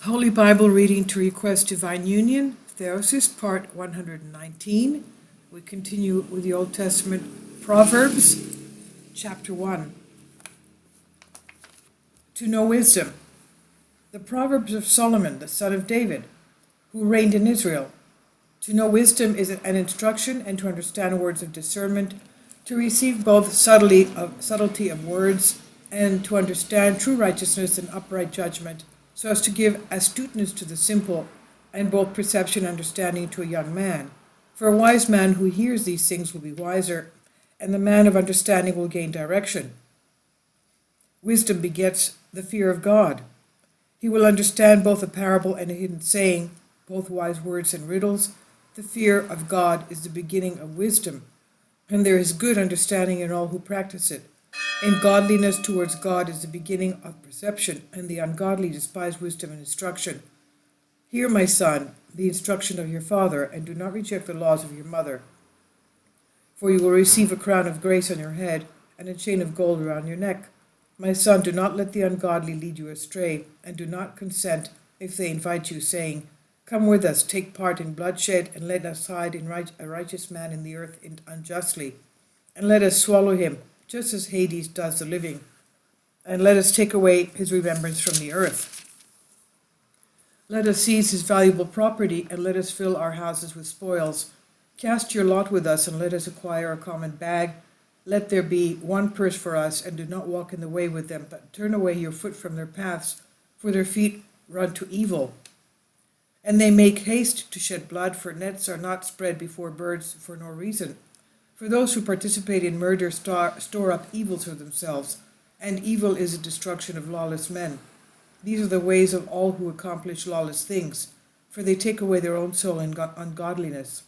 Holy Bible reading to request divine union, Theosis, part 119. We continue with the Old Testament, Proverbs, chapter 1. To know wisdom. The Proverbs of Solomon, the son of David, who reigned in Israel. To know wisdom is an instruction and to understand words of discernment, to receive both subtlety of words and to understand true righteousness and upright judgment, so as to give astuteness to the simple, and both perception and understanding to a young man. For a wise man who hears these things will be wiser, and the man of understanding will gain direction. Wisdom begets the fear of God. He will understand both a parable and a hidden saying, both wise words and riddles. The fear of God is the beginning of wisdom, and there is good understanding in all who practice it. And godliness towards God is the beginning of perception, and the ungodly despise wisdom and instruction. Hear, my son, the instruction of your father, and do not reject the laws of your mother. For you will receive a crown of grace on your head, and a chain of gold around your neck. My son, do not let the ungodly lead you astray, and do not consent if they invite you, saying, Come with us, take part in bloodshed, and let us hide a righteous man in the earth unjustly, and let us swallow him, just as Hades does the living, and let us take away his remembrance from the earth. Let us seize his valuable property, and let us fill our houses with spoils. Cast your lot with us, and let us acquire a common bag. Let there be one purse for us, and do not walk in the way with them, but turn away your foot from their paths, for their feet run to evil. And they make haste to shed blood, for nets are not spread before birds for no reason. For those who participate in murder store up evils for themselves, and evil is the destruction of lawless men. These are the ways of all who accomplish lawless things, for they take away their own soul in ungodliness.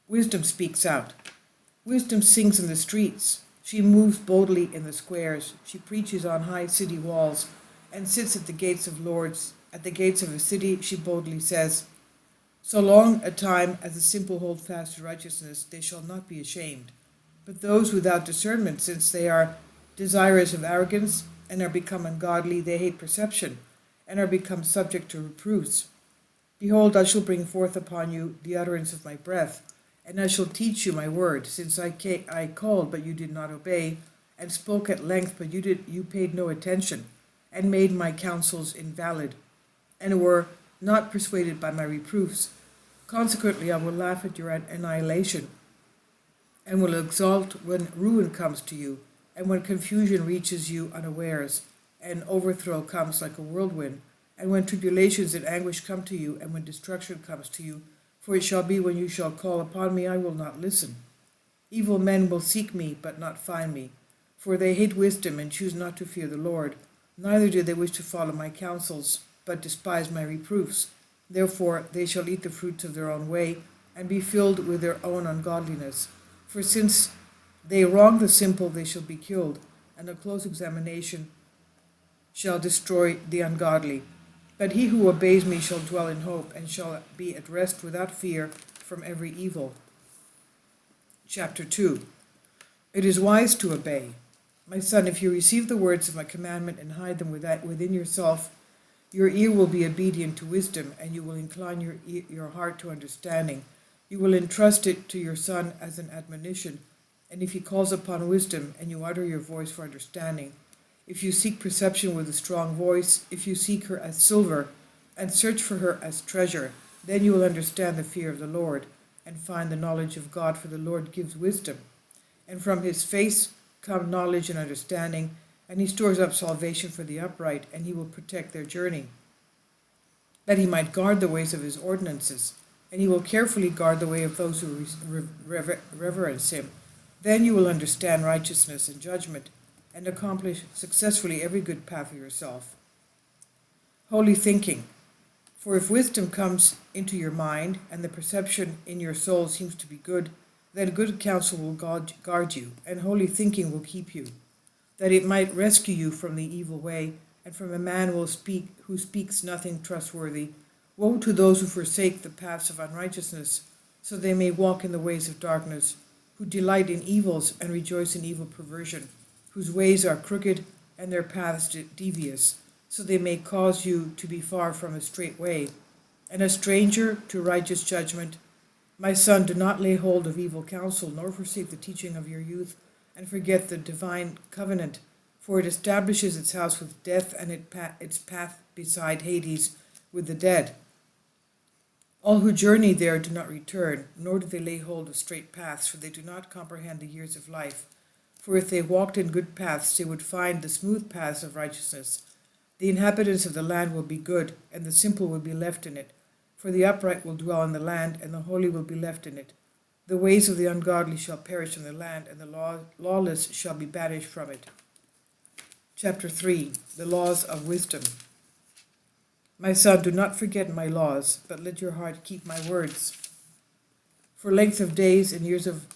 Wisdom speaks out. Wisdom sings in the streets. She moves boldly in the squares. She preaches on high city walls, and sits at the gates of lords. At the gates of a city she boldly says, So long a time as the simple hold fast to righteousness, they shall not be ashamed. But those without discernment, since they are desirous of arrogance, and are become ungodly, they hate perception, and are become subject to reproofs. Behold, I shall bring forth upon you the utterance of my breath, and I shall teach you my word, since I called, but you did not obey, and spoke at length, but you paid no attention, and made my counsels invalid, and were not persuaded by my reproofs. Consequently, I will laugh at your annihilation, and will exult when ruin comes to you, and when confusion reaches you unawares, and overthrow comes like a whirlwind, and when tribulations and anguish come to you, and when destruction comes to you. For it shall be when you shall call upon me, I will not listen. Evil men will seek me, but not find me, for they hate wisdom and choose not to fear the Lord. Neither do they wish to follow my counsels, but despise my reproofs. Therefore they shall eat the fruits of their own way, and be filled with their own ungodliness. For since they wrong the simple, they shall be killed, and a close examination shall destroy the ungodly. But he who obeys me shall dwell in hope, and shall be at rest without fear from every evil. Chapter 2. It is wise to obey. My son, if you receive the words of my commandment and hide them within yourself, your ear will be obedient to wisdom, and you will incline your heart to understanding. You will entrust it to your son as an admonition, and if he calls upon wisdom, and you utter your voice for understanding, if you seek perception with a strong voice, if you seek her as silver, and search for her as treasure, then you will understand the fear of the Lord, and find the knowledge of God, for the Lord gives wisdom. And from his face come knowledge and understanding, and he stores up salvation for the upright, and he will protect their journey, that he might guard the ways of his ordinances, and he will carefully guard the way of those who reverence him. Then you will understand righteousness and judgment, and accomplish successfully every good path for yourself. Holy thinking. For if wisdom comes into your mind, and the perception in your soul seems to be good, then good counsel will guard you, and holy thinking will keep you, that it might rescue you from the evil way, and from a man who speaks nothing trustworthy. Woe to those who forsake the paths of unrighteousness, so they may walk in the ways of darkness, who delight in evils and rejoice in evil perversion, whose ways are crooked and their paths devious, so they may cause you to be far from a straight way, and a stranger to righteous judgment. My son, do not lay hold of evil counsel, nor forsake the teaching of your youth, and forget the divine covenant, for it establishes its house with death, and its path beside Hades with the dead. All who journey there do not return, nor do they lay hold of straight paths, for they do not comprehend the years of life. For if they walked in good paths, they would find the smooth paths of righteousness. The inhabitants of the land will be good, and the simple will be left in it. For the upright will dwell in the land, and the holy will be left in it. The ways of the ungodly shall perish in the land, and the lawless shall be banished from it. Chapter 3. The Laws of Wisdom. My son, do not forget my laws, but let your heart keep my words. For length of days and years of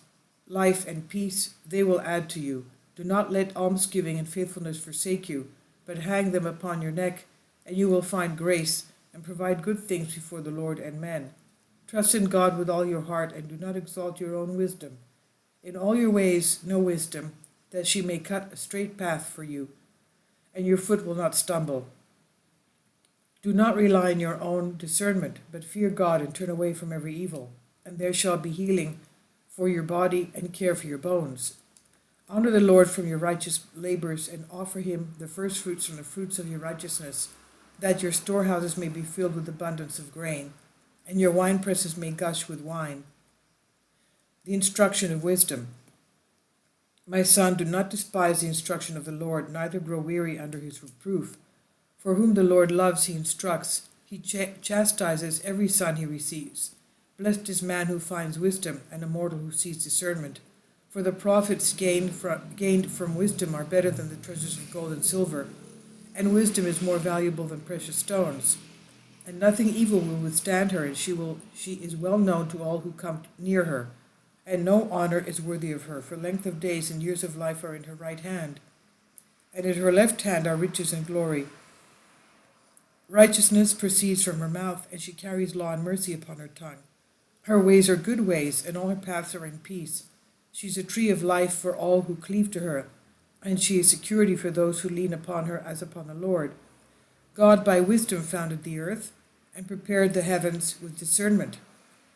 life and peace they will add to you. Do not let almsgiving and faithfulness forsake you, but hang them upon your neck, and you will find grace, and provide good things before the Lord and men. Trust in God with all your heart, and do not exalt your own wisdom. In all your ways know wisdom, that she may cut a straight path for you, and your foot will not stumble. Do not rely on your own discernment, but fear God and turn away from every evil, and there shall be healing for your body and care for your bones. Honor the Lord from your righteous labors, and offer him the first fruits from the fruits of your righteousness, that your storehouses may be filled with abundance of grain, and your winepresses may gush with wine. The instruction of wisdom. My son, do not despise the instruction of the Lord, neither grow weary under his reproof. For whom the Lord loves, he instructs. He chastises every son he receives. Blessed is man who finds wisdom, and a mortal who sees discernment. For the profits gained from wisdom are better than the treasures of gold and silver, and wisdom is more valuable than precious stones. And nothing evil will withstand her, and she is well known to all who come near her. And no honor is worthy of her, for length of days and years of life are in her right hand, and in her left hand are riches and glory. Righteousness proceeds from her mouth, and she carries law and mercy upon her tongue. Her ways are good ways, and all her paths are in peace. She is a tree of life for all who cleave to her, and she is security for those who lean upon her as upon the Lord. God by wisdom founded the earth, and prepared the heavens with discernment.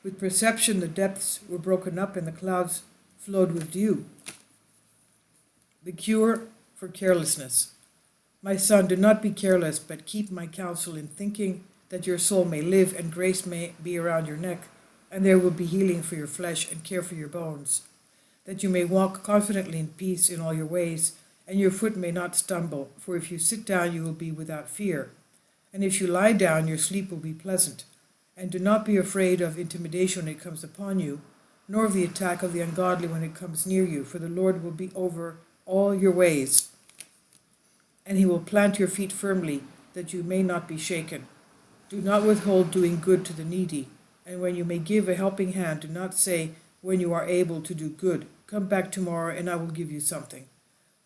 With perception the depths were broken up, and the clouds flowed with dew. The cure for carelessness. My son, do not be careless, but keep my counsel in thinking, that your soul may live, and grace may be around your neck, and there will be healing for your flesh and care for your bones, that you may walk confidently in peace in all your ways, and your foot may not stumble. For if you sit down, you will be without fear, and if you lie down, your sleep will be pleasant. And do not be afraid of intimidation when it comes upon you, nor of the attack of the ungodly when it comes near you, for the Lord will be over all your ways, and he will plant your feet firmly, that you may not be shaken. Do not withhold doing good to the needy, and when you may give a helping hand, do not say, when you are able to do good, come back tomorrow and I will give you something.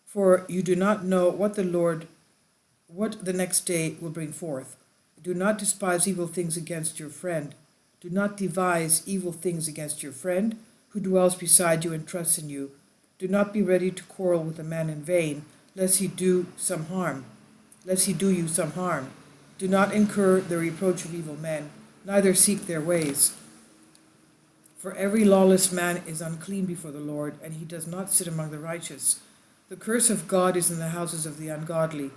For you do not know what the next day will bring forth. Do not despise evil things against your friend. Do not devise evil things against your friend, who dwells beside you and trusts in you. Do not be ready to quarrel with a man in vain, lest he do you some harm. Do not incur the reproach of evil men, neither seek their ways. For every lawless man is unclean before the Lord, and he does not sit among the righteous. The curse of God is in the houses of the ungodly,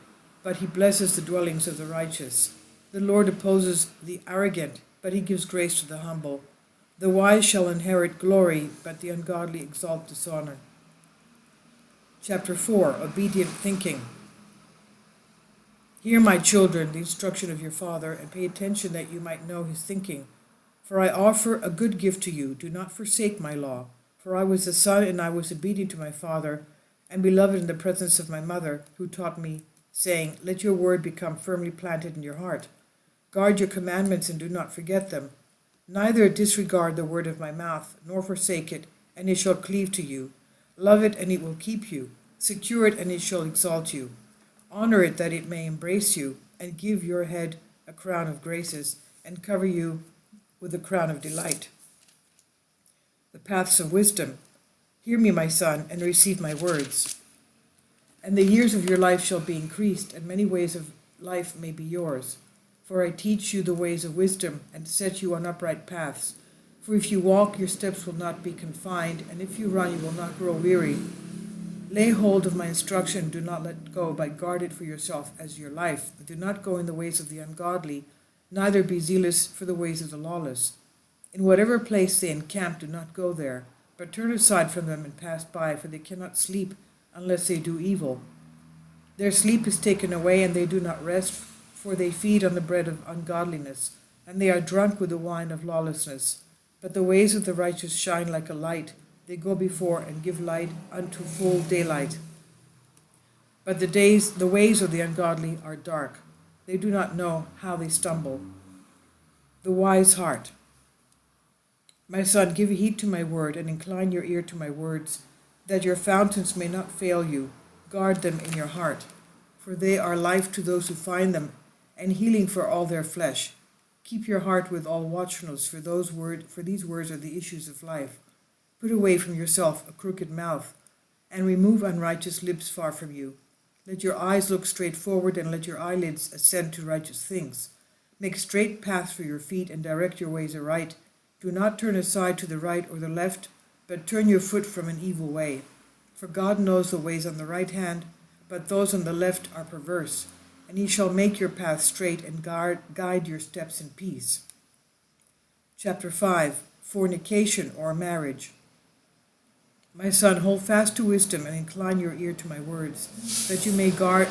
but he blesses the dwellings of the righteous. The Lord opposes the arrogant, but he gives grace to the humble. The wise shall inherit glory, but the ungodly exalt dishonor. Chapter 4. Obedient Thinking. Hear, my children, the instruction of your father, and pay attention that you might know his thinking. For I offer a good gift to you. Do not forsake my law. For I was a son, and I was obedient to my father, and beloved in the presence of my mother, who taught me, saying, let your word become firmly planted in your heart. Guard your commandments and do not forget them. Neither disregard the word of my mouth, nor forsake it, and it shall cleave to you. Love it, and it will keep you. Secure it, and it shall exalt you. Honor it, that it may embrace you, and give your head a crown of graces, and cover you with a crown of delight. The paths of wisdom. Hear me, my son, and receive my words. And the years of your life shall be increased, and many ways of life may be yours. For I teach you the ways of wisdom, and set you on upright paths. For if you walk, your steps will not be confined, and if you run, you will not grow weary. Lay hold of my instruction, do not let go, but guard it for yourself as your life. But do not go in the ways of the ungodly, neither be zealous for the ways of the lawless. In whatever place they encamp, do not go there, but turn aside from them and pass by, for they cannot sleep unless they do evil. Their sleep is taken away, and they do not rest, for they feed on the bread of ungodliness, and they are drunk with the wine of lawlessness. But the ways of the righteous shine like a light. They go before and give light unto full daylight. But the ways of the ungodly are dark. They do not know how they stumble. The wise heart. My son, give heed to my word, and incline your ear to my words, that your fountains may not fail you. Guard them in your heart, for they are life to those who find them, and healing for all their flesh. Keep your heart with all watchfulness, for these words are the issues of life. Put away from yourself a crooked mouth, and remove unrighteous lips far from you. Let your eyes look straight forward, and let your eyelids ascend to righteous things. Make straight paths for your feet, and direct your ways aright. Do not turn aside to the right or the left, but turn your foot from an evil way. For God knows the ways on the right hand, but those on the left are perverse. And he shall make your path straight and guide your steps in peace. Chapter 5. Fornication or marriage. My son, hold fast to wisdom and incline your ear to my words, that you may guard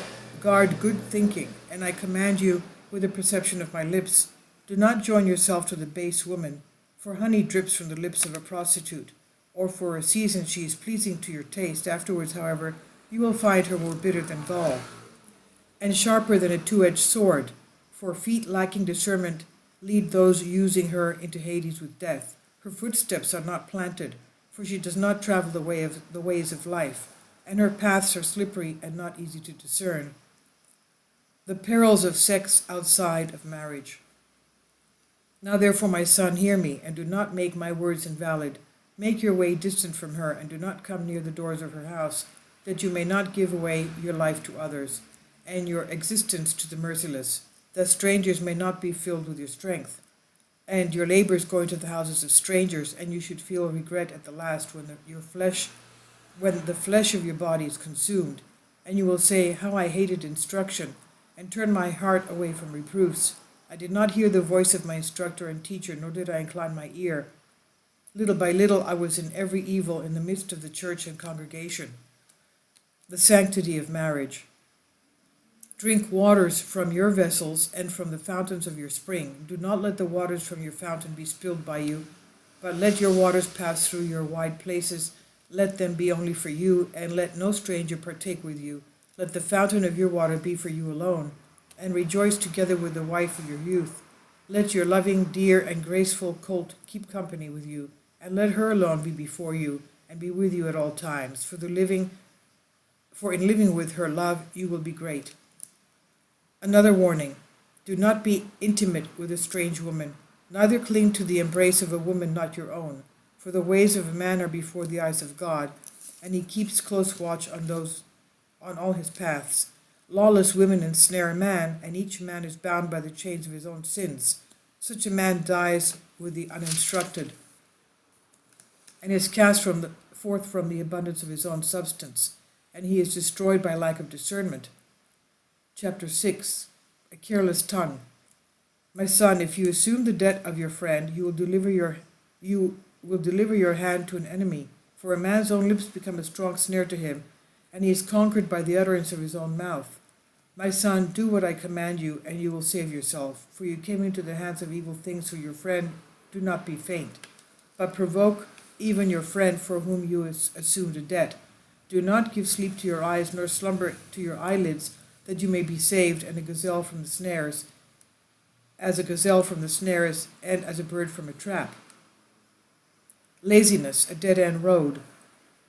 good thinking. And I command you with the perception of my lips, do not join yourself to the base woman, for honey drips from the lips of a prostitute, or for a season she is pleasing to your taste. Afterwards, however, you will find her more bitter than gall, and sharper than a two-edged sword, for feet lacking discernment lead those using her into Hades with death. Her footsteps are not planted, for she does not travel the ways of life, and her paths are slippery and not easy to discern. The perils of sex outside of marriage. Now therefore, my son, hear me, and do not make my words invalid. Make your way distant from her, and do not come near the doors of her house, that you may not give away your life to others, and your existence to the merciless, that strangers may not be filled with your strength, and your labors going to the houses of strangers, and you should feel regret at the last when the flesh of your body is consumed, and you will say, how I hated instruction, and turn my heart away from reproofs. I did not hear the voice of my instructor and teacher, nor did I incline my ear. Little by little I was in every evil in the midst of the church and congregation. The sanctity of marriage. Drink waters from your vessels and from the fountains of your spring. Do not let the waters from your fountain be spilled by you, but let your waters pass through your wide places. Let them be only for you, and let no stranger partake with you. Let the fountain of your water be for you alone, and rejoice together with the wife of your youth. Let your loving, dear, and graceful colt keep company with you, and let her alone be before you, and be with you at all times. For in living with her love you will be great. Another warning. Do not be intimate with a strange woman, neither cling to the embrace of a woman not your own. For the ways of a man are before the eyes of God, and he keeps close watch on all his paths. Lawless women ensnare a man, and each man is bound by the chains of his own sins. Such a man dies with the uninstructed, and is cast forth from the abundance of his own substance, and he is destroyed by lack of discernment. Chapter 6. A careless tongue. My son, if you assume the debt of your friend, you will deliver your hand to an enemy, for a man's own lips become a strong snare to him, and he is conquered by the utterance of his own mouth. My son, do what I command you, and you will save yourself, for you came into the hands of evil things for your friend. Do not be faint, but provoke even your friend for whom you assumed a debt. Do not give sleep to your eyes, nor slumber to your eyelids, that you may be saved, as a gazelle from the snares, and as a bird from a trap. Laziness, a dead-end road.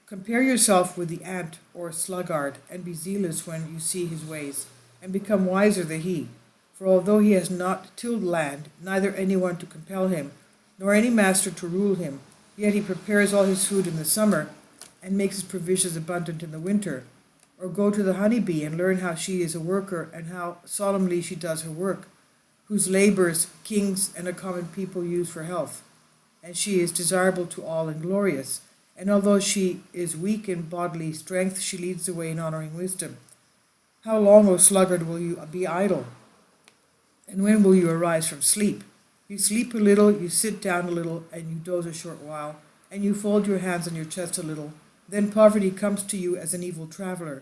Compare yourself with the ant or sluggard, and be zealous when you see his ways, and become wiser than he. For although he has not tilled land, neither anyone to compel him, nor any master to rule him, yet he prepares all his food in the summer, and makes his provisions abundant in the winter. Or go to the honeybee and learn how she is a worker and how solemnly she does her work, whose labors kings and a common people use for health. And she is desirable to all and glorious. And although she is weak in bodily strength, she leads the way in honoring wisdom. How long, O sluggard, will you be idle? And when will you arise from sleep? You sleep a little, you sit down a little, and you doze a short while, and you fold your hands on your chest a little. Then poverty comes to you as an evil traveler,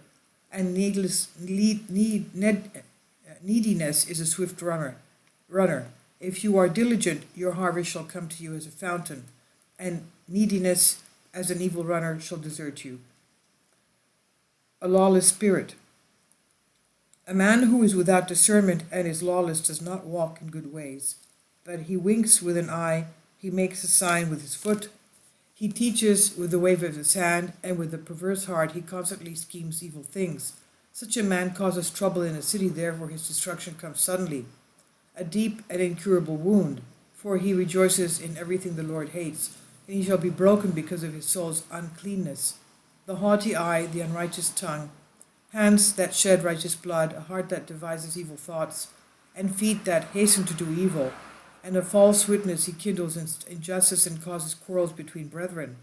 and neediness is a swift runner. If you are diligent, your harvest shall come to you as a fountain, and neediness as an evil runner shall desert you. A lawless spirit. A man who is without discernment and is lawless does not walk in good ways, but he winks with an eye, he makes a sign with his foot, he teaches with the wave of his hand, and with a perverse heart he constantly schemes evil things. Such a man causes trouble in a city, therefore his destruction comes suddenly. A deep and incurable wound, for he rejoices in everything the Lord hates, and he shall be broken because of his soul's uncleanness. The haughty eye, the unrighteous tongue, hands that shed righteous blood, a heart that devises evil thoughts, and feet that hasten to do evil, and a false witness he kindles injustice and causes quarrels between brethren.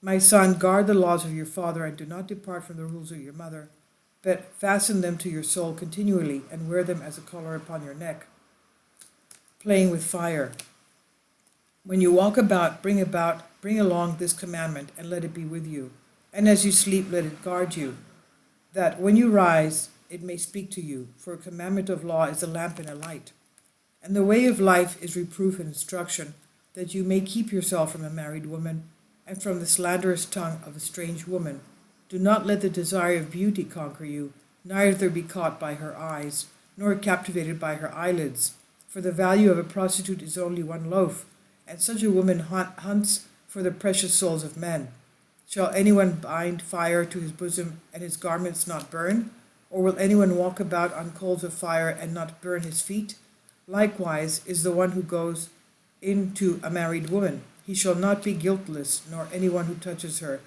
My son, guard the laws of your father, and do not depart from the rules of your mother, but fasten them to your soul continually, and wear them as a collar upon your neck. Playing with fire. When you walk about, bring along this commandment, and let it be with you. And as you sleep, let it guard you, that when you rise, it may speak to you. For a commandment of law is a lamp and a light. And the way of life is reproof and instruction, that you may keep yourself from a married woman, and from the slanderous tongue of a strange woman. Do not let the desire of beauty conquer you, neither be caught by her eyes, nor captivated by her eyelids. For the value of a prostitute is only one loaf, and such a woman hunts for the precious souls of men. Shall anyone bind fire to his bosom, and his garments not burn? Or will anyone walk about on coals of fire and not burn his feet? Likewise is the one who goes into a married woman. He shall not be guiltless, nor anyone who touches her.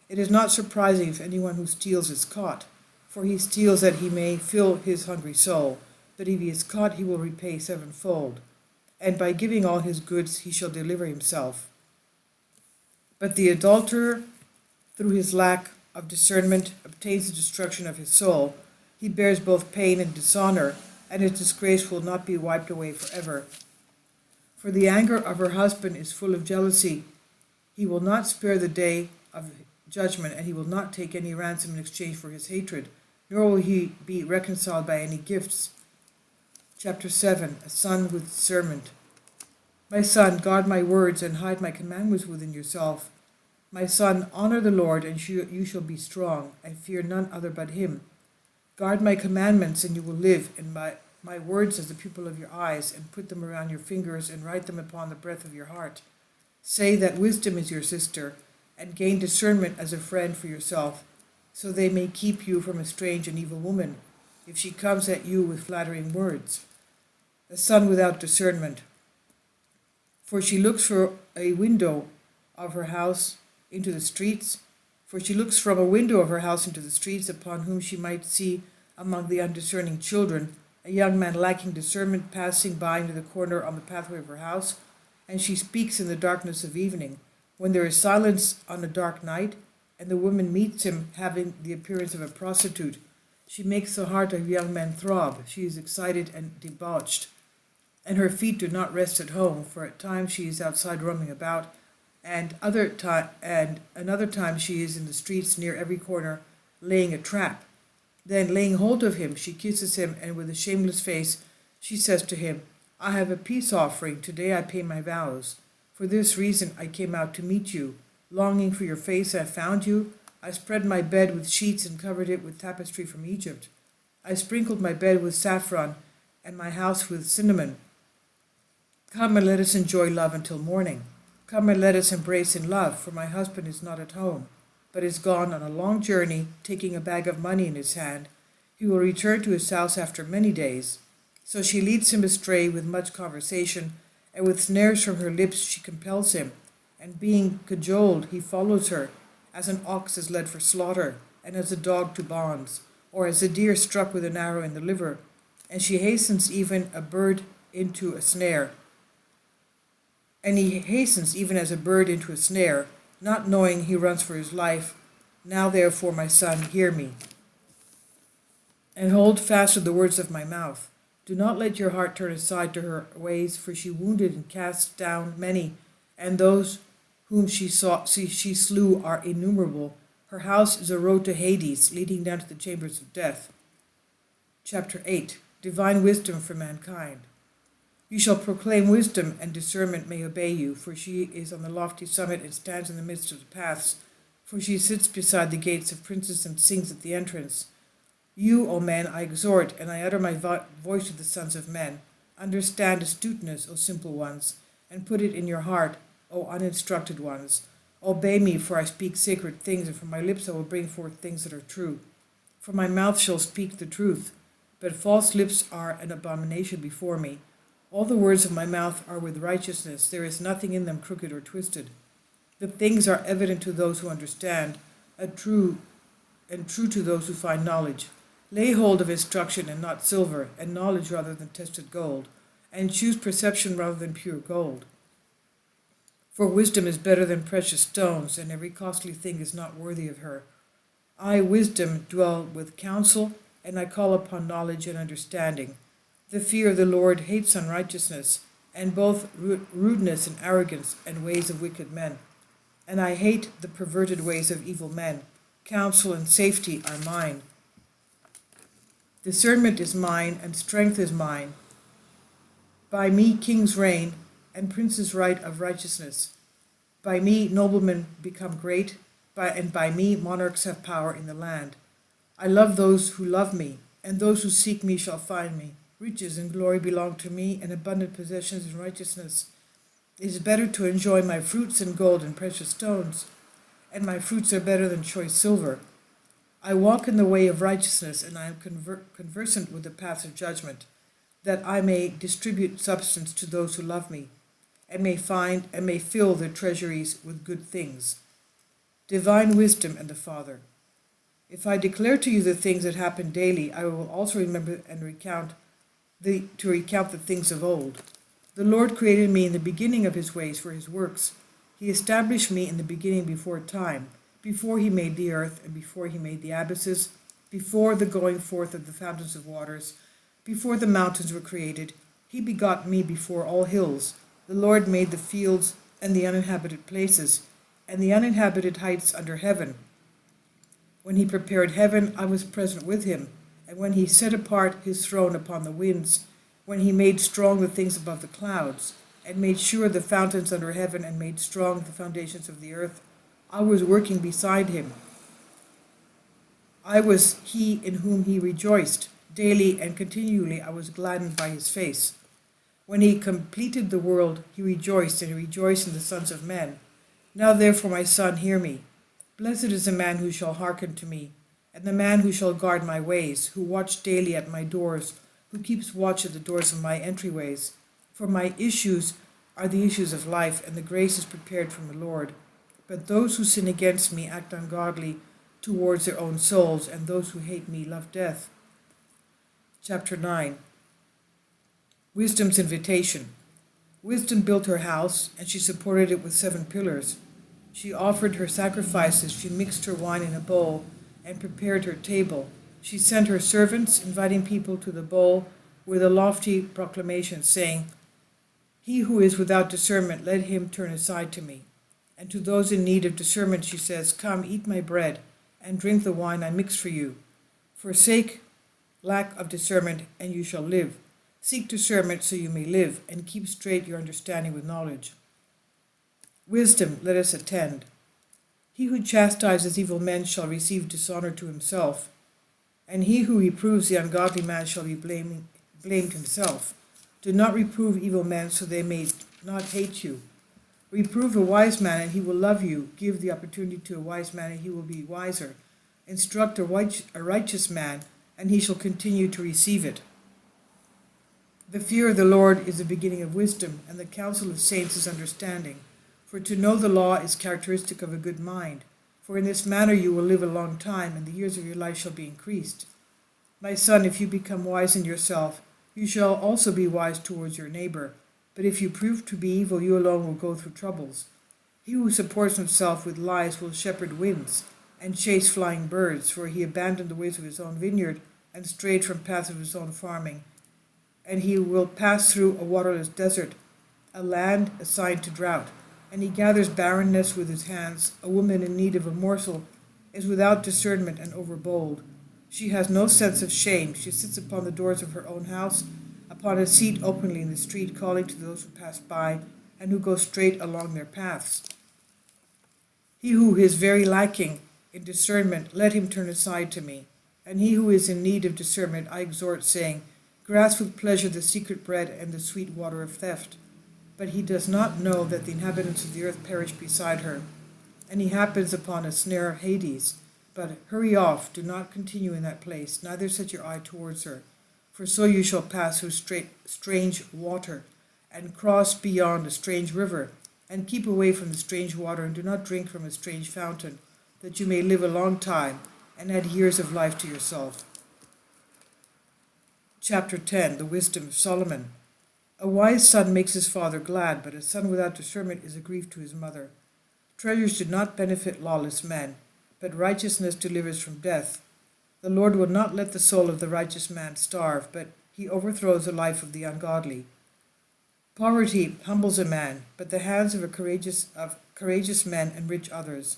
It is not surprising if anyone who steals is caught, for he steals that he may fill his hungry soul. But if he is caught, he will repay sevenfold, and by giving all his goods he shall deliver himself. But the adulterer, through his lack of discernment, obtains the destruction of his soul. He bears both pain and dishonor, and his disgrace will not be wiped away forever. For the anger of her husband is full of jealousy. He will not spare the day of judgment, and he will not take any ransom in exchange for his hatred, nor will he be reconciled by any gifts. Chapter 7. A son with discernment. My son, guard my words and hide my commandments within yourself. My son, honor the Lord, and you shall be strong, and fear none other but him. Guard my commandments, and you will live, and my words as the pupil of your eyes, and put them around your fingers, and write them upon the breadth of your heart. Say that wisdom is your sister, and gain discernment as a friend for yourself, so they may keep you from a strange and evil woman, if she comes at you with flattering words. A son without discernment. For she looks from a window of her house into the streets, upon whom she might see among the undiscerning children a young man lacking discernment passing by into the corner on the pathway of her house, and she speaks in the darkness of evening, when there is silence on a dark night, and the woman meets him having the appearance of a prostitute. She makes the heart of young men throb. She is excited and debauched, and her feet do not rest at home, for at times she is outside roaming about, and another time she is in the streets near every corner, laying a trap. Then, laying hold of him, she kisses him, and with a shameless face she says to him, I have a peace offering. Today I pay my vows. For this reason I came out to meet you. Longing for your face, I found you. I spread my bed with sheets and covered it with tapestry from Egypt. I sprinkled my bed with saffron and my house with cinnamon. Come and let us enjoy love until morning. Come and let us embrace in love, for my husband is not at home, but is gone on a long journey, taking a bag of money in his hand. He will return to his house after many days. So she leads him astray with much conversation, and with snares from her lips she compels him. And being cajoled, he follows her, as an ox is led for slaughter, and as a dog to bonds, or as a deer struck with an arrow in the liver, and she hastens even a bird into a snare. And he hastens even as a bird into a snare, not knowing he runs for his life. Now therefore, my son, hear me, and hold fast to the words of my mouth. Do not let your heart turn aside to her ways, for she wounded and cast down many, and those whom she slew are innumerable. Her house is a road to Hades, leading down to the chambers of death. Chapter 8. Divine wisdom for mankind. You shall proclaim wisdom, and discernment may obey you, for she is on the lofty summit and stands in the midst of the paths, for she sits beside the gates of princes and sings at the entrance. You, O men, I exhort, and I utter my voice to the sons of men. Understand astuteness, O simple ones, and put it in your heart, O uninstructed ones. Obey me, for I speak sacred things, and from my lips I will bring forth things that are true. For my mouth shall speak the truth, but false lips are an abomination before me. All the words of my mouth are with righteousness, there is nothing in them crooked or twisted. The things are evident to those who understand, true to those who find knowledge. Lay hold of instruction and not silver, and knowledge rather than tested gold, and choose perception rather than pure gold. For wisdom is better than precious stones, and every costly thing is not worthy of her. I, wisdom, dwell with counsel, and I call upon knowledge and understanding. The fear of the Lord hates unrighteousness, and both rudeness and arrogance and ways of wicked men. And I hate the perverted ways of evil men. Counsel and safety are mine. Discernment is mine, and strength is mine. By me kings reign, and princes write of righteousness. By me noblemen become great, and by me monarchs have power in the land. I love those who love me, and those who seek me shall find me. Riches and glory belong to me, and abundant possessions and righteousness. It is better to enjoy my fruits than gold and precious stones, and my fruits are better than choice silver. I walk in the way of righteousness, and I am conversant with the paths of judgment, that I may distribute substance to those who love me, and may fill their treasuries with good things. Divine wisdom and the Father. If I declare to you the things that happen daily, I will also remember and recount the things of old. The Lord created me in the beginning of his ways for his works. He established me in the beginning before time, before he made the earth, and before he made the abysses, before the going forth of the fountains of waters, before the mountains were created. He begot me before all hills. The Lord made the fields and the uninhabited places, and the uninhabited heights under heaven. When he prepared heaven, I was present with him, and when he set apart his throne upon the winds, when he made strong the things above the clouds, and made sure the fountains under heaven, and made strong the foundations of the earth, I was working beside him. I was he in whom he rejoiced. Daily and continually I was gladdened by his face. When he completed the world, he rejoiced, and he rejoiced in the sons of men. Now therefore, my son, hear me. Blessed is the man who shall hearken to me, and the man who shall guard my ways, who watch daily at my doors, who keeps watch at the doors of my entryways. For my issues are the issues of life, and the grace is prepared from the Lord. But those who sin against me act ungodly towards their own souls, and those who hate me love death. Chapter 9. Wisdom's invitation. Wisdom built her house, and she supported it with 7 pillars. She offered her sacrifices, she mixed her wine in a bowl, and prepared her table. She sent her servants, inviting people to the bowl with a lofty proclamation, saying, He who is without discernment, let him turn aside to me. And to those in need of discernment she says, Come, eat my bread, and drink the wine I mixed for you. Forsake lack of discernment, and you shall live. Seek discernment so you may live, and keep straight your understanding with knowledge. Wisdom, let us attend. He who chastises evil men shall receive dishonor to himself, and he who reproves the ungodly man shall be blamed himself. Do not reprove evil men so they may not hate you. Reprove a wise man, and he will love you. Give the opportunity to a wise man, and he will be wiser. Instruct a righteous man, and he shall continue to receive it. The fear of the Lord is the beginning of wisdom, and the counsel of saints is understanding. For to know the law is characteristic of a good mind. for in this manner you will live a long time, and the years of your life shall be increased. My son, if you become wise in yourself, you shall also be wise towards your neighbor. But if you prove to be evil, you alone will go through troubles. He who supports himself with lies will shepherd winds and chase flying birds, for he abandoned the ways of his own vineyard and strayed from paths of his own farming. And he will pass through a waterless desert, a land assigned to drought. And he gathers barrenness with his hands. A woman in need of a morsel is without discernment and overbold. She has no sense of shame. She sits upon the doors of her own house, upon a seat openly in the street, calling to those who pass by and who go straight along their paths. He who is very lacking in discernment, let him turn aside to me. And he who is in need of discernment, I exhort, saying, grasp with pleasure the secret bread and the sweet water of theft. But he does not know that the inhabitants of the earth perish beside her, and he happens upon a snare of Hades. But hurry off, do not continue in that place, neither set your eye towards her. For so you shall pass through strange water, and cross beyond a strange river, and keep away from the strange water, and do not drink from a strange fountain, that you may live a long time, and add years of life to yourself. Chapter 10, The Wisdom of Solomon. A wise son makes his father glad, but a son without discernment is a grief to his mother. Treasures do not benefit lawless men, but righteousness delivers from death. The Lord will not let the soul of the righteous man starve, but he overthrows the life of the ungodly. Poverty humbles a man, but the hands of courageous men enrich others.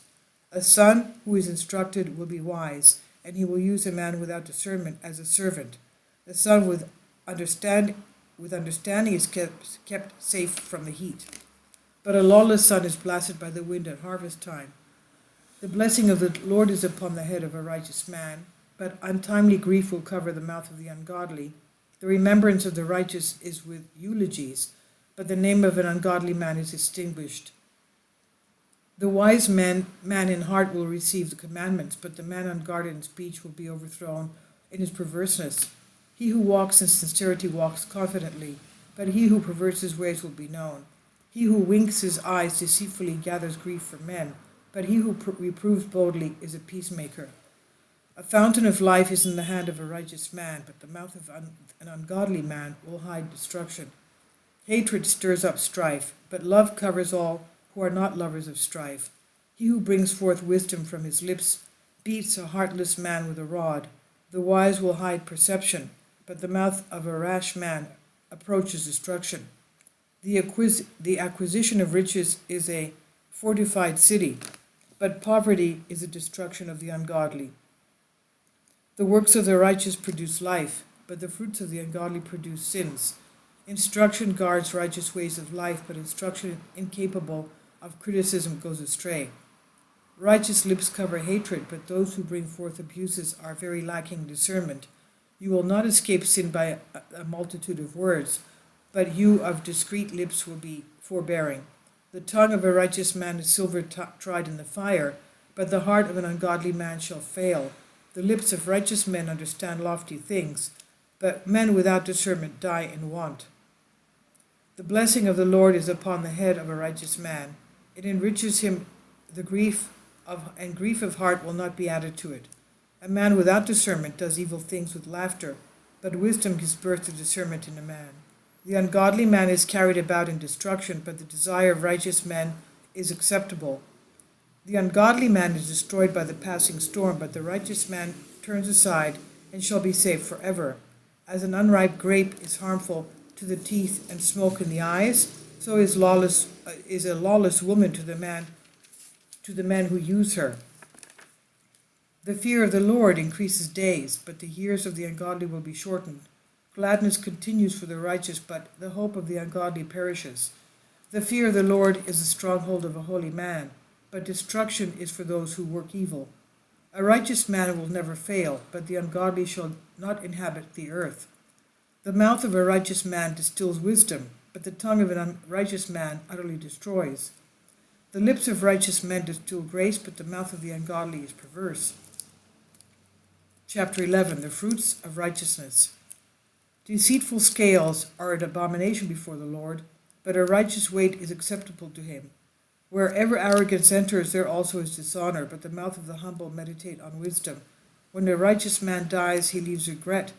A son who is instructed will be wise, and he will use a man without discernment as a servant. The son with understanding is kept safe from the heat. But a lawless son is blasted by the wind at harvest time. The blessing of the Lord is upon the head of a righteous man, but untimely grief will cover the mouth of the ungodly. The remembrance of the righteous is with eulogies, but the name of an ungodly man is extinguished. The wise man in heart will receive the commandments, but the man unguarded in speech will be overthrown in his perverseness. He who walks in sincerity walks confidently, but he who perverts his ways will be known. He who winks his eyes deceitfully gathers grief for men, but he who reproves boldly is a peacemaker. A fountain of life is in the hand of a righteous man, but the mouth of an ungodly man will hide destruction. Hatred stirs up strife, but love covers all who are not lovers of strife. He who brings forth wisdom from his lips beats a heartless man with a rod. The wise will hide perception, but the mouth of a rash man approaches destruction. The acquisition of riches is a fortified city, but poverty is the destruction of the ungodly. The works of the righteous produce life, but the fruits of the ungodly produce sins. Instruction guards righteous ways of life, but instruction incapable of criticism goes astray. Righteous lips cover hatred, but those who bring forth abuses are very lacking discernment. You will not escape sin by a multitude of words, but you of discreet lips will be forbearing. The tongue of a righteous man is silver tried in the fire, but the heart of an ungodly man shall fail. The lips of righteous men understand lofty things, but men without discernment die in want. The blessing of the Lord is upon the head of a righteous man. It enriches him, grief of heart will not be added to it. A man without discernment does evil things with laughter, but wisdom gives birth to discernment in a man. The ungodly man is carried about in destruction, but the desire of righteous men is acceptable. The ungodly man is destroyed by the passing storm, but the righteous man turns aside and shall be saved forever. As an unripe grape is harmful to the teeth and smoke in the eyes, so is a lawless woman to the men who use her. The fear of the Lord increases days, but the years of the ungodly will be shortened. Gladness continues for the righteous, but the hope of the ungodly perishes. The fear of the Lord is the stronghold of a holy man, but destruction is for those who work evil. A righteous man will never fail, but the ungodly shall not inhabit the earth. The mouth of a righteous man distills wisdom, but the tongue of an unrighteous man utterly destroys. The lips of righteous men distill grace, but the mouth of the ungodly is perverse. Chapter 11, The Fruits of Righteousness. Deceitful scales are an abomination before the Lord, but a righteous weight is acceptable to him. Wherever arrogance enters, there also is dishonor, but the mouth of the humble meditate on wisdom. When a righteous man dies, he leaves regret,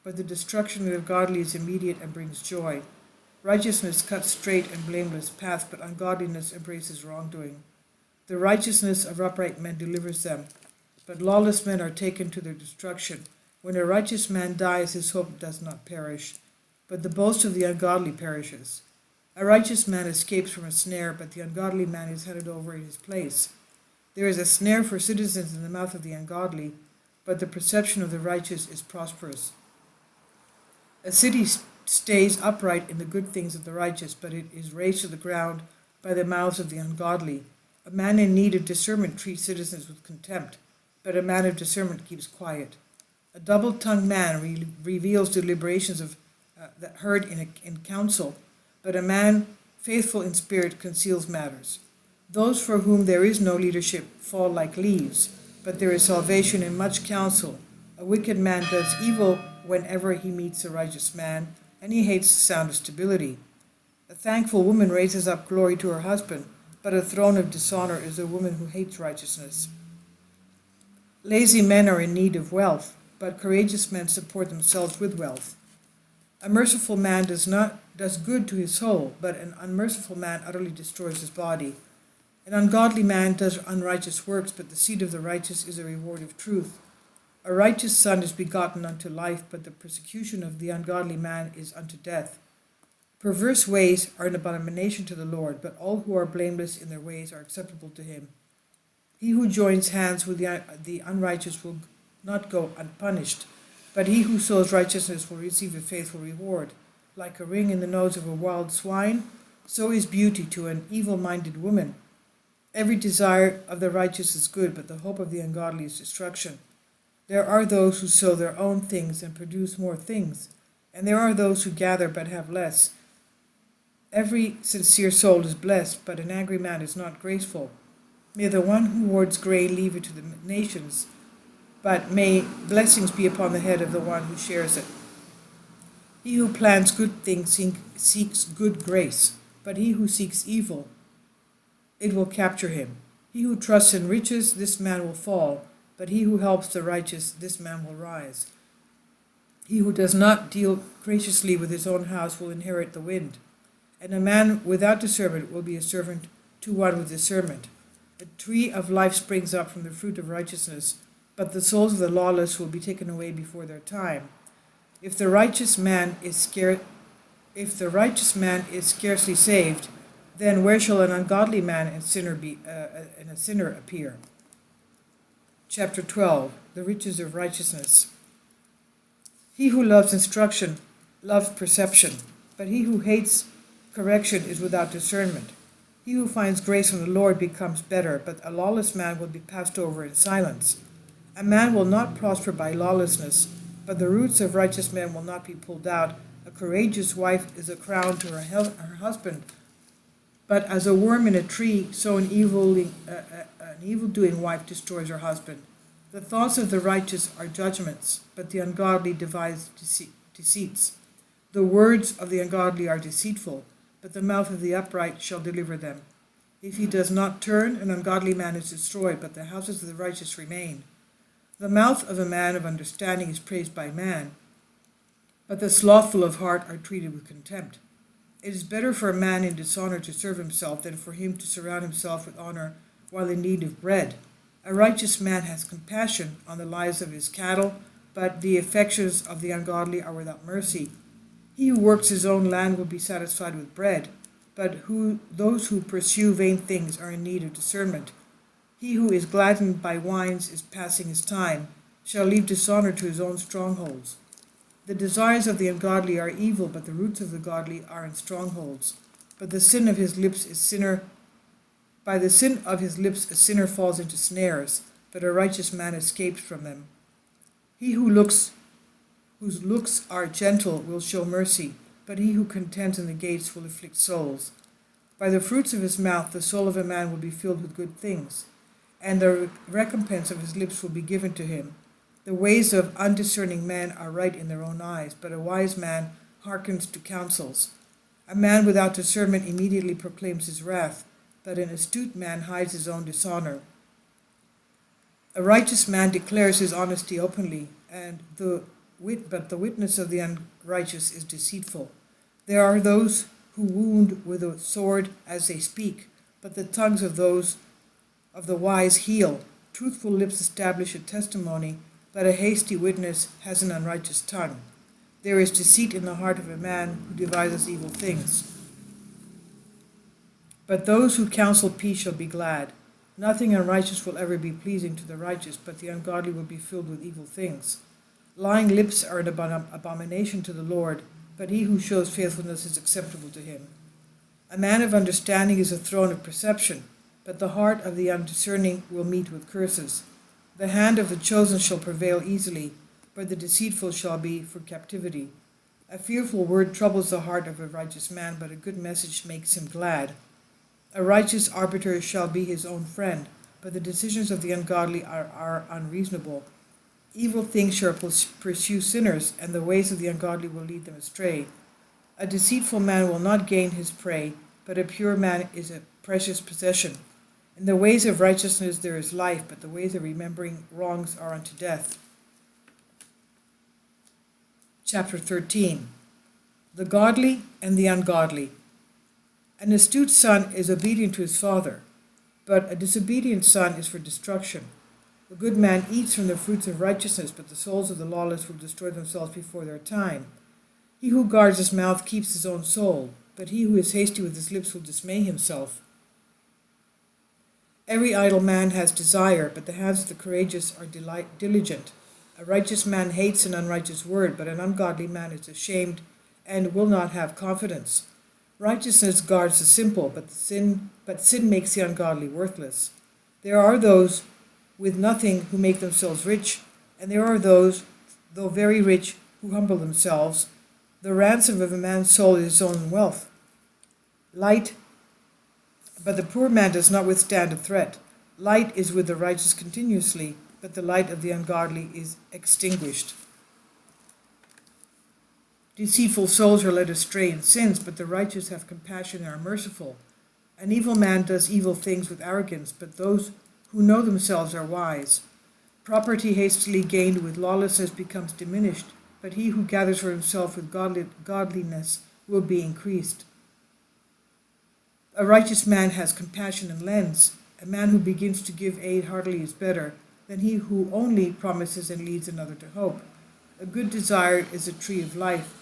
but the destruction of the godly is immediate and brings joy. Righteousness cuts straight and blameless paths, but ungodliness embraces wrongdoing. The righteousness of upright men delivers them, but lawless men are taken to their destruction. When a righteous man dies, his hope does not perish, but the boast of the ungodly perishes. A righteous man escapes from a snare, but the ungodly man is handed over in his place. There is a snare for citizens in the mouth of the ungodly, but the perception of the righteous is prosperous. A city stays upright in the good things of the righteous, but it is razed to the ground by the mouths of the ungodly. A man in need of discernment treats citizens with contempt, but a man of discernment keeps quiet. A double-tongued man reveals deliberations that heard in council, but a man faithful in spirit conceals matters. Those for whom there is no leadership fall like leaves, but there is salvation in much counsel. A wicked man does evil whenever he meets a righteous man, and he hates the sound of stability. A thankful woman raises up glory to her husband, but a throne of dishonor is a woman who hates righteousness. Lazy men are in need of wealth, but courageous men support themselves with wealth. A merciful man does good to his soul, but an unmerciful man utterly destroys his body. An ungodly man does unrighteous works, but the seed of the righteous is a reward of truth. A righteous son is begotten unto life, but the persecution of the ungodly man is unto death. Perverse ways are an abomination to the Lord, but all who are blameless in their ways are acceptable to him. He who joins hands with the unrighteous will not go unpunished, but he who sows righteousness will receive a faithful reward. Like a ring in the nose of a wild swine, so is beauty to an evil-minded woman. Every desire of the righteous is good, but the hope of the ungodly is destruction. There are those who sow their own things and produce more things, and there are those who gather but have less. Every sincere soul is blessed, but an angry man is not graceful. May the one who hoards grain leave it to the nations, but may blessings be upon the head of the one who shares it. He who plans good things seeks good grace, but he who seeks evil, it will capture him. He who trusts in riches, this man will fall, but he who helps the righteous, this man will rise. He who does not deal graciously with his own house will inherit the wind, and a man without discernment will be a servant to one with discernment. A tree of life springs up from the fruit of righteousness, but the souls of the lawless will be taken away before their time. If the righteous man is scarcely saved, then where shall an ungodly man and a sinner appear? Chapter 12. The riches of righteousness. He who loves instruction loves perception, but he who hates correction is without discernment. He who finds grace from the Lord becomes better, but a lawless man will be passed over in silence. A man will not prosper by lawlessness, but the roots of righteous men will not be pulled out. A courageous wife is a crown to her husband, but as a worm in a tree, so an evil-doing wife destroys her husband. The thoughts of the righteous are judgments, but the ungodly devise deceits. The words of the ungodly are deceitful, but the mouth of the upright shall deliver them. If he does not turn, an ungodly man is destroyed, but the houses of the righteous remain. The mouth of a man of understanding is praised by man, but the slothful of heart are treated with contempt. It is better for a man in dishonor to serve himself than for him to surround himself with honor while in need of bread. A righteous man has compassion on the lives of his cattle, but the affections of the ungodly are without mercy. He who works his own land will be satisfied with bread, but those who pursue vain things are in need of discernment. He who is gladdened by wines is passing his time, shall leave dishonor to his own strongholds. The desires of the ungodly are evil, but the roots of the godly are in strongholds. But the sin of his lips is sinner. By the sin of his lips a sinner falls into snares, but a righteous man escapes from them. He whose looks are gentle will show mercy, but he who contends in the gates will afflict souls. By the fruits of his mouth the soul of a man will be filled with good things, and the recompense of his lips will be given to him. The ways of undiscerning men are right in their own eyes, but a wise man hearkens to counsels. A man without discernment immediately proclaims his wrath, but an astute man hides his own dishonor. A righteous man declares his honesty openly, but the witness of the unrighteous is deceitful. There are those who wound with a sword as they speak, but the tongues of those of the wise heal. Truthful lips establish a testimony, but a hasty witness has an unrighteous tongue. There is deceit in the heart of a man who devises evil things. But those who counsel peace shall be glad. Nothing unrighteous will ever be pleasing to the righteous, but the ungodly will be filled with evil things. Lying lips are an abomination to the Lord, but he who shows faithfulness is acceptable to him. A man of understanding is a throne of perception, but the heart of the undiscerning will meet with curses. The hand of the chosen shall prevail easily, but the deceitful shall be for captivity. A fearful word troubles the heart of a righteous man, but a good message makes him glad. A righteous arbiter shall be his own friend, but the decisions of the ungodly are unreasonable. Evil things shall pursue sinners, and the ways of the ungodly will lead them astray. A deceitful man will not gain his prey, but a pure man is a precious possession. In the ways of righteousness there is life, but the ways of remembering wrongs are unto death. Chapter 13. The godly and the ungodly. An astute son is obedient to his father, but a disobedient son is for destruction. The good man eats from the fruits of righteousness, but the souls of the lawless will destroy themselves before their time. He who guards his mouth keeps his own soul, but he who is hasty with his lips will dismay himself. Every idle man has desire, but the hands of the courageous are diligent. A righteous man hates an unrighteous word, but an ungodly man is ashamed and will not have confidence. Righteousness guards the simple, but sin makes the ungodly worthless. There are those with nothing who make themselves rich, and there are those, though very rich, who humble themselves. The ransom of a man's soul is his own wealth. But the poor man does not withstand a threat. Light is with the righteous continuously, but the light of the ungodly is extinguished. Deceitful souls are led astray in sins, but the righteous have compassion and are merciful. An evil man does evil things with arrogance, but those who know themselves are wise. Property hastily gained with lawlessness becomes diminished, but he who gathers for himself with godliness will be increased. A righteous man has compassion and lends. A man who begins to give aid heartily is better than he who only promises and leads another to hope. A good desire is a tree of life.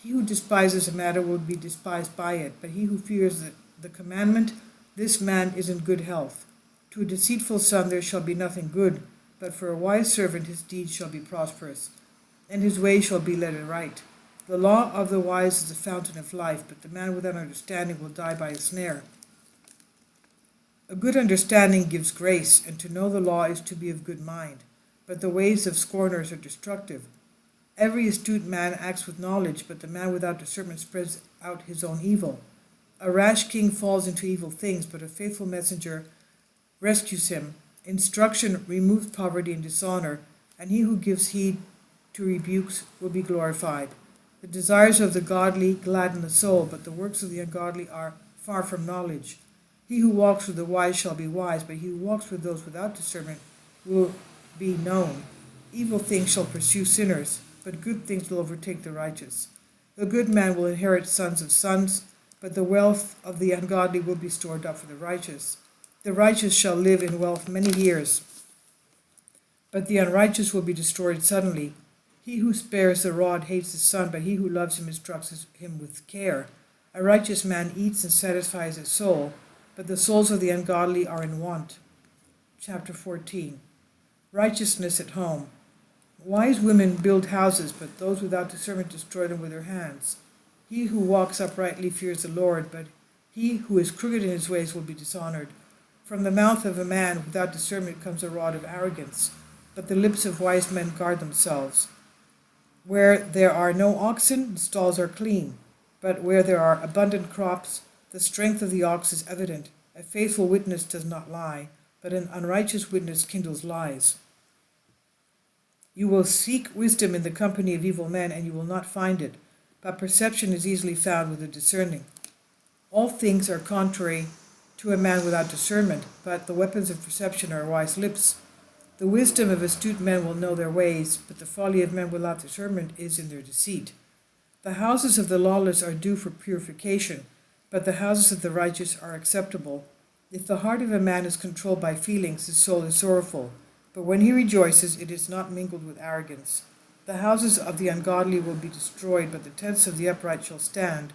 He who despises a matter will be despised by it, but he who fears the commandment, this man is in good health. To a deceitful son there shall be nothing good, but for a wise servant his deeds shall be prosperous, and his way shall be led aright. The law of the wise is a fountain of life, but the man without understanding will die by a snare. A good understanding gives grace, and to know the law is to be of good mind, but the ways of scorners are destructive. Every astute man acts with knowledge, but the man without discernment spreads out his own evil. A rash king falls into evil things, but a faithful messenger rescues him. Instruction removes poverty and dishonor, and he who gives heed to rebukes will be glorified. The desires of the godly gladden the soul, but the works of the ungodly are far from knowledge. He who walks with the wise shall be wise, but he who walks with those without discernment will be known. Evil things shall pursue sinners, but good things will overtake the righteous. The good man will inherit sons of sons, but the wealth of the ungodly will be stored up for the righteous. The righteous shall live in wealth many years, but the unrighteous will be destroyed suddenly. He who spares the rod hates his son, but he who loves him instructs him with care. A righteous man eats and satisfies his soul, but the souls of the ungodly are in want. Chapter 14. Righteousness at home. Wise women build houses, but those without discernment destroy them with their hands. He who walks uprightly fears the Lord, but he who is crooked in his ways will be dishonored. From the mouth of a man without discernment comes a rod of arrogance, but the lips of wise men guard themselves. Where there are no oxen, the stalls are clean, but where there are abundant crops, the strength of the ox is evident. A faithful witness does not lie, but an unrighteous witness kindles lies. You will seek wisdom in the company of evil men, and you will not find it, but perception is easily found with the discerning. All things are contrary to a man without discernment, but the weapons of perception are wise lips. The wisdom of astute men will know their ways, but the folly of men without discernment is in their deceit. The houses of the lawless are due for purification, but the houses of the righteous are acceptable. If the heart of a man is controlled by feelings, his soul is sorrowful, but when he rejoices, it is not mingled with arrogance. The houses of the ungodly will be destroyed, but the tents of the upright shall stand.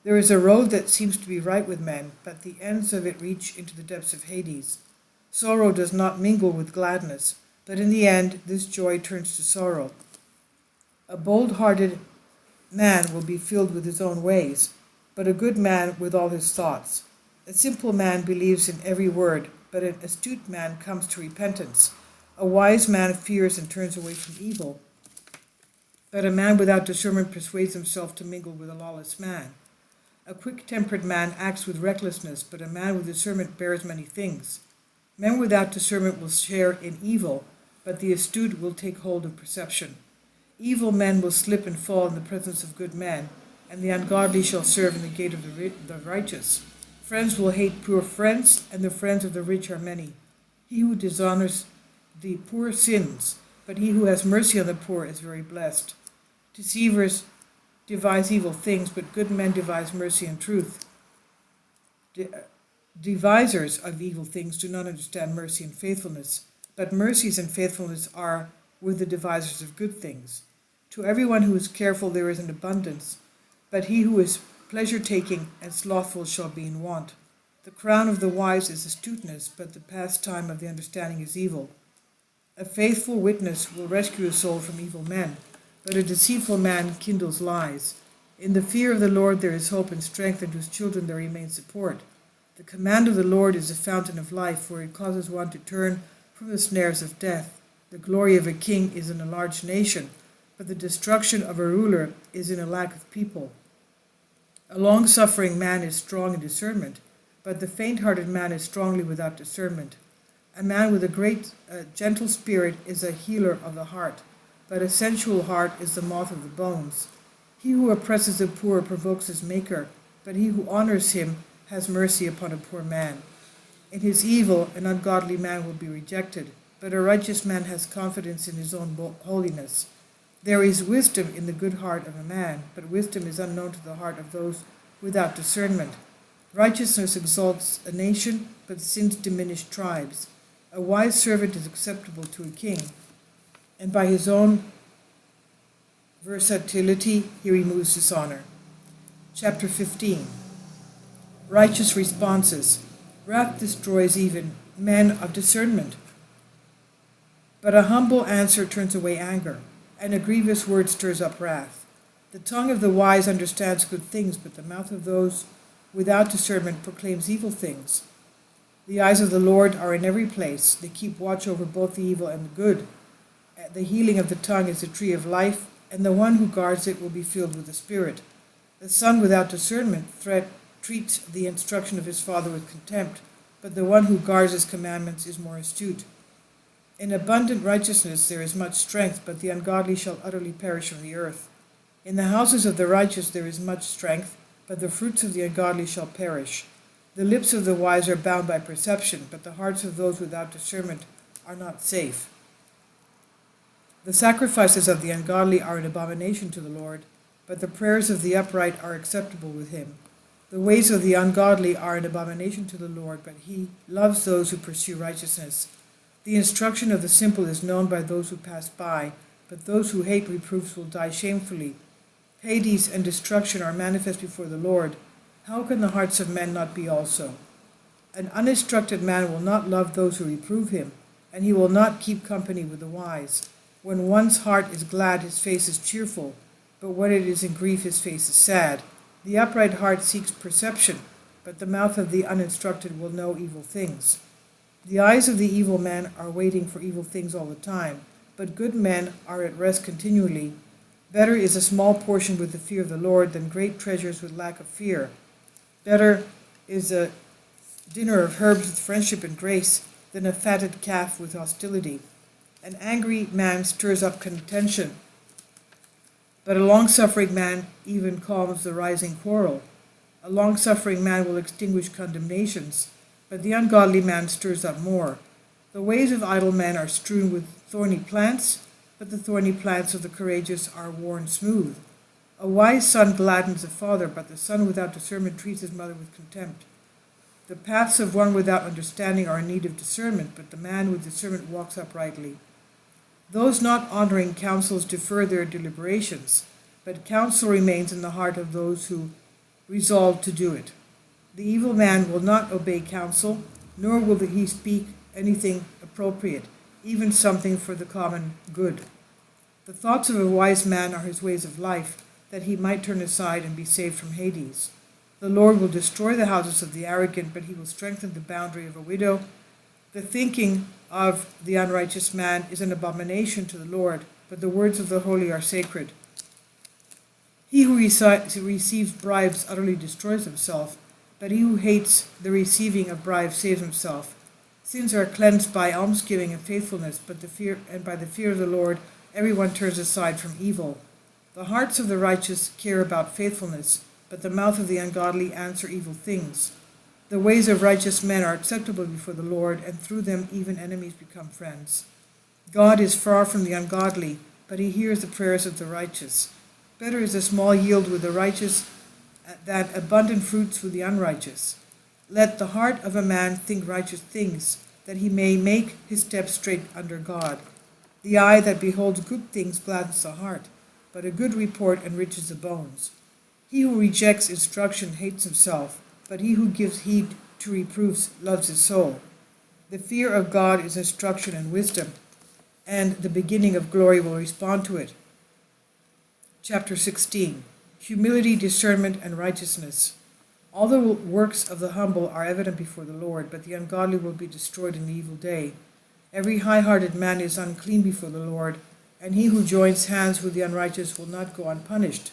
There is a road that seems to be right with men, but the ends of it reach into the depths of Hades. Sorrow does not mingle with gladness, but in the end this joy turns to sorrow. A bold-hearted man will be filled with his own ways, but a good man with all his thoughts. A simple man believes in every word, but an astute man comes to repentance. A wise man fears and turns away from evil, but a man without discernment persuades himself to mingle with a lawless man. A quick-tempered man acts with recklessness, but a man with discernment bears many things. Men without discernment will share in evil, but the astute will take hold of perception. Evil men will slip and fall in the presence of good men, and the ungodly shall serve in the gate of the righteous. Friends will hate poor friends, and the friends of the rich are many. He who dishonors the poor sins, but he who has mercy on the poor is very blessed. Deceivers devise evil things, but good men devise mercy and truth. Devisers of evil things do not understand mercy and faithfulness, but mercies and faithfulness are with the devisers of good things. To everyone who is careful there is an abundance, but he who is pleasure-taking and slothful shall be in want. The crown of the wise is astuteness, but the pastime of the understanding is evil. A faithful witness will rescue a soul from evil men, but a deceitful man kindles lies. In the fear of the Lord there is hope and strength, and to his children there remains support. The command of the Lord is a fountain of life, for it causes one to turn from the snares of death. The glory of a king is in a large nation, but the destruction of a ruler is in a lack of people. A long-suffering man is strong in discernment, but the faint-hearted man is strongly without discernment. A man with a gentle spirit is a healer of the heart, but a sensual heart is the moth of the bones. He who oppresses the poor provokes his maker, but he who honors him has mercy upon a poor man. In his evil, an ungodly man will be rejected, but a righteous man has confidence in his own holiness. There is wisdom in the good heart of a man, but wisdom is unknown to the heart of those without discernment. Righteousness exalts a nation, but sins diminish tribes. A wise servant is acceptable to a king, and by his own versatility he removes dishonor. Chapter 15. Righteous responses. Wrath destroys even men of discernment, but a humble answer turns away anger, and a grievous word stirs up wrath. The tongue of the wise understands good things, but the mouth of those without discernment proclaims evil things. The eyes of the Lord are in every place. They keep watch over both the evil and the good. The healing of the tongue is the tree of life, and the one who guards it will be filled with the Spirit. The son without discernment treats the instruction of his father with contempt, but the one who guards his commandments is more astute. In abundant righteousness there is much strength, but the ungodly shall utterly perish from the earth. In the houses of the righteous there is much strength, but the fruits of the ungodly shall perish. The lips of the wise are bound by perception, but the hearts of those without discernment are not safe. The sacrifices of the ungodly are an abomination to the Lord, but the prayers of the upright are acceptable with him. The ways of the ungodly are an abomination to the Lord, but he loves those who pursue righteousness. The instruction of the simple is known by those who pass by, but those who hate reproofs will die shamefully. Hades and destruction are manifest before the Lord. How can the hearts of men not be also? An uninstructed man will not love those who reprove him, and he will not keep company with the wise. When one's heart is glad, his face is cheerful, but when it is in grief, his face is sad. The upright heart seeks perception, but the mouth of the uninstructed will know evil things. The eyes of the evil man are waiting for evil things all the time, but good men are at rest continually. Better is a small portion with the fear of the Lord than great treasures with lack of fear. Better is a dinner of herbs with friendship and grace than a fatted calf with hostility. An angry man stirs up contention, but a long-suffering man even calms the rising quarrel. A long-suffering man will extinguish condemnations, but the ungodly man stirs up more. The ways of idle men are strewn with thorny plants, but the thorny plants of the courageous are worn smooth. A wise son gladdens a father, but the son without discernment treats his mother with contempt. The paths of one without understanding are in need of discernment, but the man with discernment walks uprightly. Those not honoring counsels defer their deliberations, but counsel remains in the heart of those who resolve to do it. The evil man will not obey counsel, nor will he speak anything appropriate, even something for the common good. The thoughts of a wise man are his ways of life, that he might turn aside and be saved from Hades. The Lord will destroy the houses of the arrogant, but he will strengthen the boundary of a widow. The thinking of the unrighteous man is an abomination to the Lord, but the words of the holy are sacred. He who receives bribes utterly destroys himself, but he who hates the receiving of bribes saves himself. Sins are cleansed by almsgiving and faithfulness, but by the fear of the Lord everyone turns aside from evil. The hearts of the righteous care about faithfulness, but the mouth of the ungodly answer evil things. The ways of righteous men are acceptable before the Lord, and through them even enemies become friends. God is far from the ungodly, but he hears the prayers of the righteous. Better is a small yield with the righteous than abundant fruits with the unrighteous. Let the heart of a man think righteous things, that he may make his steps straight under God. The eye that beholds good things gladdens the heart, but a good report enriches the bones. He who rejects instruction hates himself, but he who gives heed to reproofs loves his soul. The fear of God is instruction and wisdom, and the beginning of glory will respond to it. Chapter 16. Humility, discernment, and righteousness. All the works of the humble are evident before the Lord, but the ungodly will be destroyed in the evil day. Every high-hearted man is unclean before the Lord, and he who joins hands with the unrighteous will not go unpunished.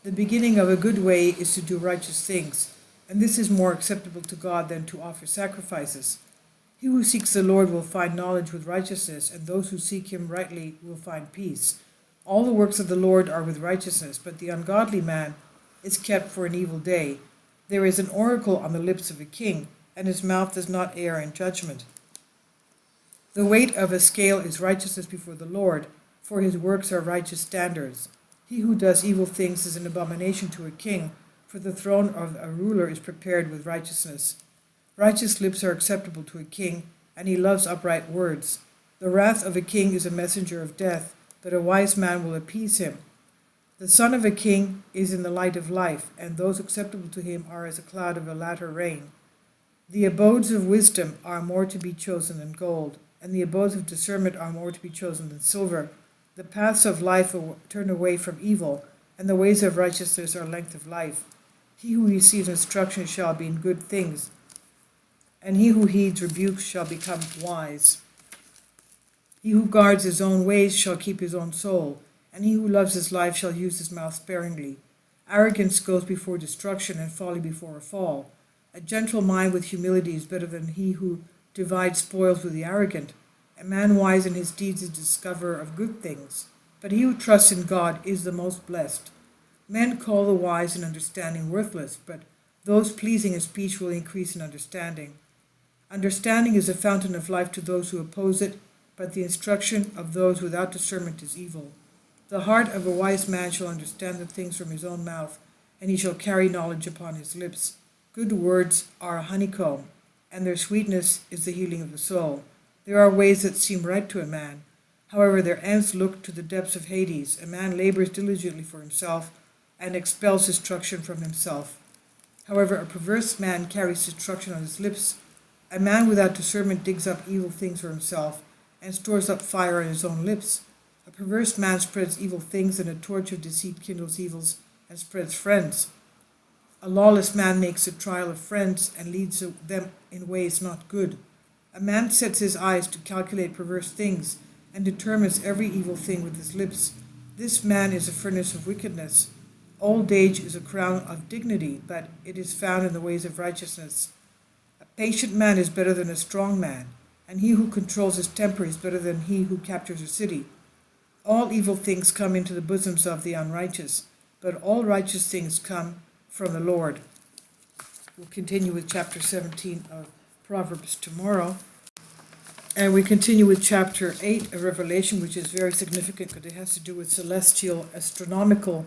The beginning of a good way is to do righteous things, and this is more acceptable to God than to offer sacrifices. He who seeks the Lord will find knowledge with righteousness, and those who seek him rightly will find peace. All the works of the Lord are with righteousness, but the ungodly man is kept for an evil day. There is an oracle on the lips of a king, and his mouth does not err in judgment. The weight of a scale is righteousness before the Lord, for his works are righteous standards. He who does evil things is an abomination to a king, for the throne of a ruler is prepared with righteousness. Righteous lips are acceptable to a king, and he loves upright words. The wrath of a king is a messenger of death, but a wise man will appease him. The son of a king is in the light of life, and those acceptable to him are as a cloud of a latter rain. The abodes of wisdom are more to be chosen than gold, and the abodes of discernment are more to be chosen than silver. The paths of life turn away from evil, and the ways of righteousness are length of life. He who receives instruction shall be in good things, and he who heeds rebuke shall become wise. He who guards his own ways shall keep his own soul, and he who loves his life shall use his mouth sparingly. Arrogance goes before destruction, and folly before a fall. A gentle mind with humility is better than he who divides spoils with the arrogant. A man wise in his deeds is the discoverer of good things, but he who trusts in God is the most blessed. Men call the wise and understanding worthless, but those pleasing in speech will increase in understanding. Understanding is a fountain of life to those who oppose it, but the instruction of those without discernment is evil. The heart of a wise man shall understand the things from his own mouth, and he shall carry knowledge upon his lips. Good words are a honeycomb, and their sweetness is the healing of the soul. There are ways that seem right to a man. However, their ends look to the depths of Hades. A man labors diligently for himself and expels destruction from himself. However, a perverse man carries destruction on his lips. A man without discernment digs up evil things for himself and stores up fire on his own lips. A perverse man spreads evil things, and a torch of deceit kindles evils and spreads friends. A lawless man makes a trial of friends and leads them in ways not good. A man sets his eyes to calculate perverse things and determines every evil thing with his lips. This man is a furnace of wickedness. Old age is a crown of dignity, but it is found in the ways of righteousness. A patient man is better than a strong man, and he who controls his temper is better than he who captures a city. All evil things come into the bosoms of the unrighteous, but all righteous things come from the Lord. We'll continue with chapter 17 of Proverbs tomorrow. And we continue with chapter 8 of Revelation, which is very significant because it has to do with celestial astronomical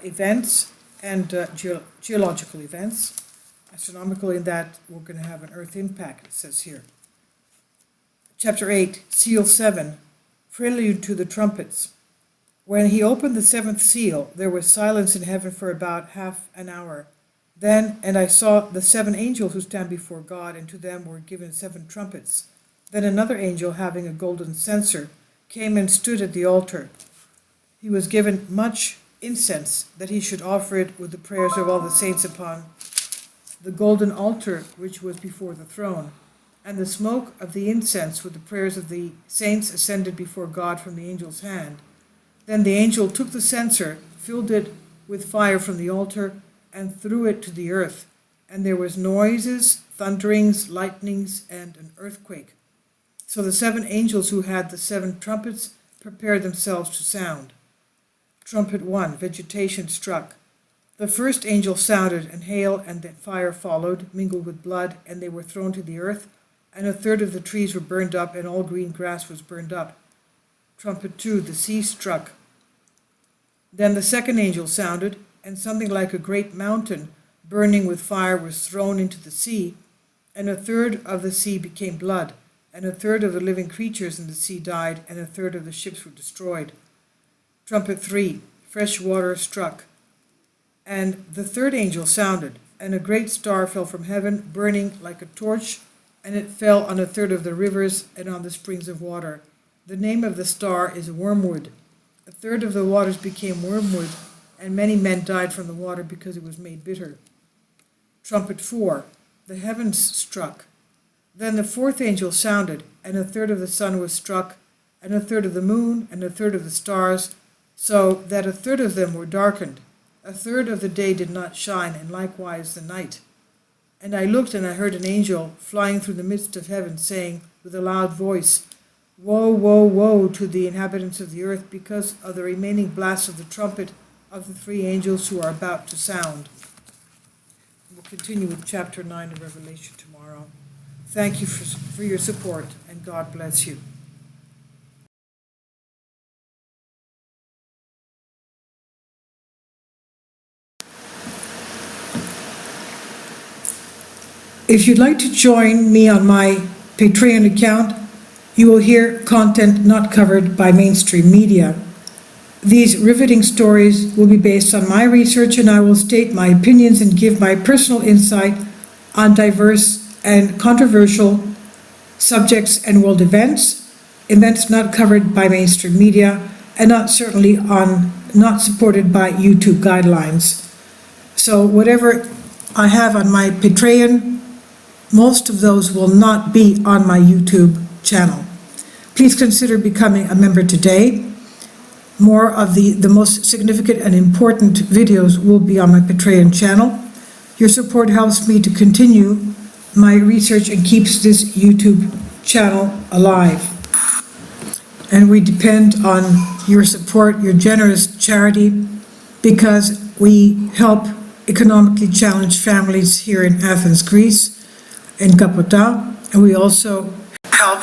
events and geological events. Astronomical in that we're going to have an earth impact, it says here. Chapter 8, Seal 7, Prelude to the Trumpets. When he opened the seventh seal, there was silence in heaven for about half an hour. Then, and I saw the 7 angels who stand before God, and to them were given 7 trumpets. Then another angel, having a golden censer, came and stood at the altar. He was given much incense, that he should offer it with the prayers of all the saints upon the golden altar which was before the throne. And the smoke of the incense with the prayers of the saints ascended before God from the angel's hand. Then the angel took the censer, filled it with fire from the altar, and threw it to the earth. And there was noises, thunderings, lightnings, and an earthquake. So the 7 angels who had the 7 trumpets prepared themselves to sound. Trumpet 1, vegetation struck. The first angel sounded, and hail and fire followed, mingled with blood, and they were thrown to the earth, and a third of the trees were burned up, and all green grass was burned up. Trumpet 2, the sea struck. Then the second angel sounded, and something like a great mountain burning with fire was thrown into the sea, and a third of the sea became blood, and a third of the living creatures in the sea died, and a third of the ships were destroyed. Trumpet 3, fresh water struck. And the third angel sounded, and a great star fell from heaven, burning like a torch, and it fell on a third of the rivers and on the springs of water. The name of the star is wormwood. A third of the waters became wormwood, and many men died from the water because it was made bitter. Trumpet 4, the heavens struck. Then the fourth angel sounded, and a third of the sun was struck, and a third of the moon, and a third of the stars, so that a third of them were darkened. A third of the day did not shine, and likewise the night. And I looked, and I heard an angel flying through the midst of heaven, saying with a loud voice, Woe, woe, woe to the inhabitants of the earth, because of the remaining blast of the trumpet of the 3 angels who are about to sound. We'll continue with chapter 9 of Revelation tomorrow. Thank you for your support, and God bless you. If you'd like to join me on my Patreon account, you will hear content not covered by mainstream media. These riveting stories will be based on my research, and I will state my opinions and give my personal insight on diverse and controversial subjects and world events not covered by mainstream media, and not supported by YouTube guidelines. So whatever I have on my Patreon, most of those will not be on my YouTube channel. Please consider becoming a member today. More of the most significant and important videos will be on my Patreon channel. Your support helps me to continue my research and keeps this YouTube channel alive. And we depend on your support, your generous charity, because we help economically challenged families here in Athens, Greece, in Kapota, and we also help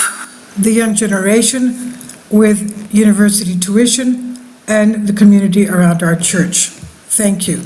the young generation with university tuition and the community around our church. Thank you.